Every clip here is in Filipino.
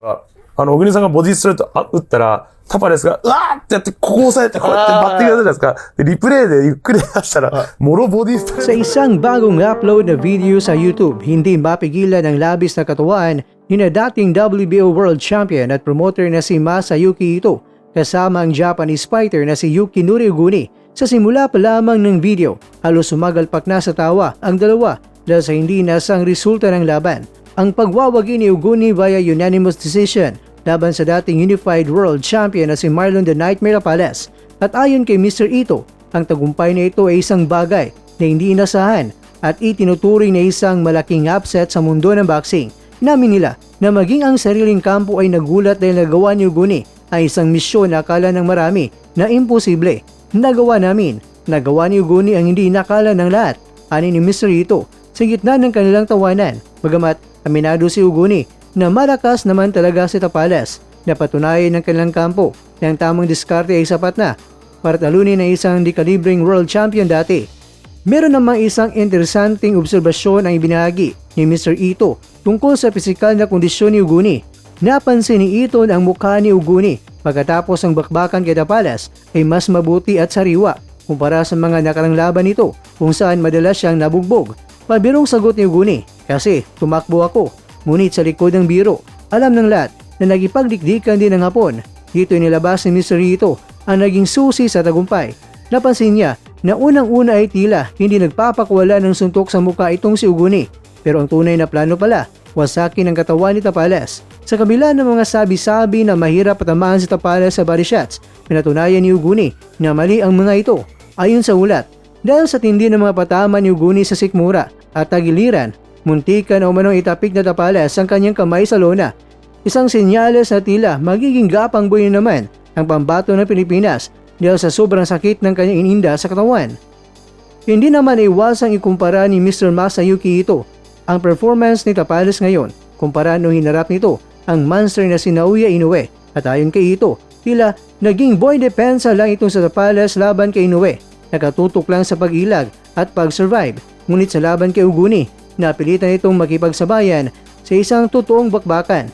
小国さんがボディストレート打ったら、タパレスが、うわーってやって、ここ押さえて、こうやってバッティングやるじゃないですか。で、リプレイでゆっくり出したら、もろボディストレート。Sa isang bagong upload na video sa YouTube, hindi mapigilan ang labis na katawan ni na dating WBO World Champion at promoter na si Masayuki Ito kasama ang Japanese fighter na si Yukinori Uguni. Sa simula pa lamang ng video, halos sumagalpak na sa tawa ang dalawa dahil sa hindi nasang resulta ng laban. Ang pagwawagi ni Uguni via unanimous decision laban sa dating Unified World Champion na si Marlon the Nightmare Palace. At ayon kay Mr. Ito, ang tagumpay na ito ay isang bagay na hindi inasahan at itinuturing na isang malaking upset sa mundo ng boxing. Inamin nila na maging ang sariling kampo ay nagulat dahil nagawa ni Uguni ay isang misyon na akala ng marami na imposible. Nagawa namin, nagawa ni Uguni ang hindi nakala ng lahat, ani ni Mr. Ito sa gitna ng kanilang tawanan. Bagamat aminado si Uguni na malakas naman talaga si Tapales, napatunayan ng kanilang kampo na ang tamang diskarte ay sapat na para talunin ng isang di-kalibreng world champion dati. Meron namang isang interesanting obserbasyon ang ibinahagi ni Mr. Ito tungkol sa pisikal na kondisyon ni Uguni. Napansin ni Ito na ang mukha ni Uguni pagkatapos ang bakbakan kay Tapales ay mas mabuti at sariwa kumpara sa mga nakarang laban nito kung saan madalas siyang nabugbog. Pabirong sagot ni Uguni, kasi tumakbo ako. Ngunit sa likod ng biro, alam ng lahat na nagipagdikdikan din ng hapon. Dito inilabas ni Mr. Ito ang naging susi sa tagumpay. Napansin niya na unang-una ay tila hindi nagpapakwala ng suntok sa mukha itong si Uguni. Pero ang tunay na plano pala, wasakin ang katawan ni Tapales. Sa kabila ng mga sabi-sabi na mahirap patamaan si Tapales sa body shots, pinatunayan ni Uguni na mali ang mga ito. Ayon sa ulat, dahil sa tindi ng mga patama ni Uguni sa sikmura at tagiliran, muntikan o manong itapik na Tapales ang kanyang kamay sa lona. Isang senyales na tila magiging gapang buhay naman ang pambato ng Pilipinas dahil sa sobrang sakit ng kanyang ininda sa katawan. Hindi naman iwasang ikumpara ni Mr. Masayuki Ito ang performance ni Tapales ngayon kumpara nung hinarap nito ang monster na si Naoya Inoue. At ayon kay Ito, tila naging boy depensa lang itong sa Tapales laban kay Inoue. Nakatutok lang sa pag-ilag at pag-survive. Ngunit sa laban kay Uguni, napilitan itong makipagsabayan sa isang totoong bakbakan.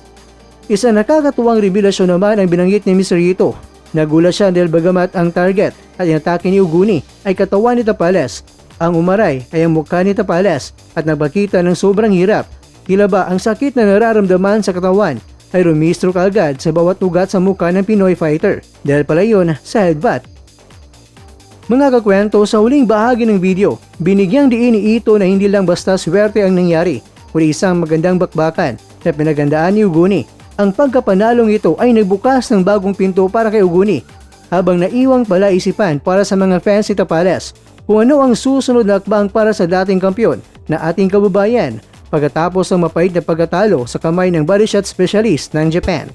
Isang nakakatuwang revelasyon naman ang binanggit ni Mr. Ito. Nagulat siya dahil bagamat ang target at inatake ni Uguni ay katawan ni Tapales, ang umaray ay ang mukha ni Tapales at nagpakita ng sobrang hirap. Tila ba ang sakit na nararamdaman sa katawan ay rumistro kaagad sa bawat ugat sa mukha ng Pinoy fighter dahil pala yun sa headbutt. Mga kakwento, sa huling bahagi ng video, binigyang diin ni Ito na hindi lang basta swerte ang nangyari, kundi isang magandang bakbakan na pinagandaan ni Uguni. Ang pagkapanalong ito ay nagbukas ng bagong pinto para kay Uguni, habang naiwang pala isipan para sa mga fans ni Tapales kung ano ang susunod na akbang para sa dating kampyon na ating kababayan pagkatapos ng mapait na pagkatalo sa kamay ng body shot specialist ng Japan.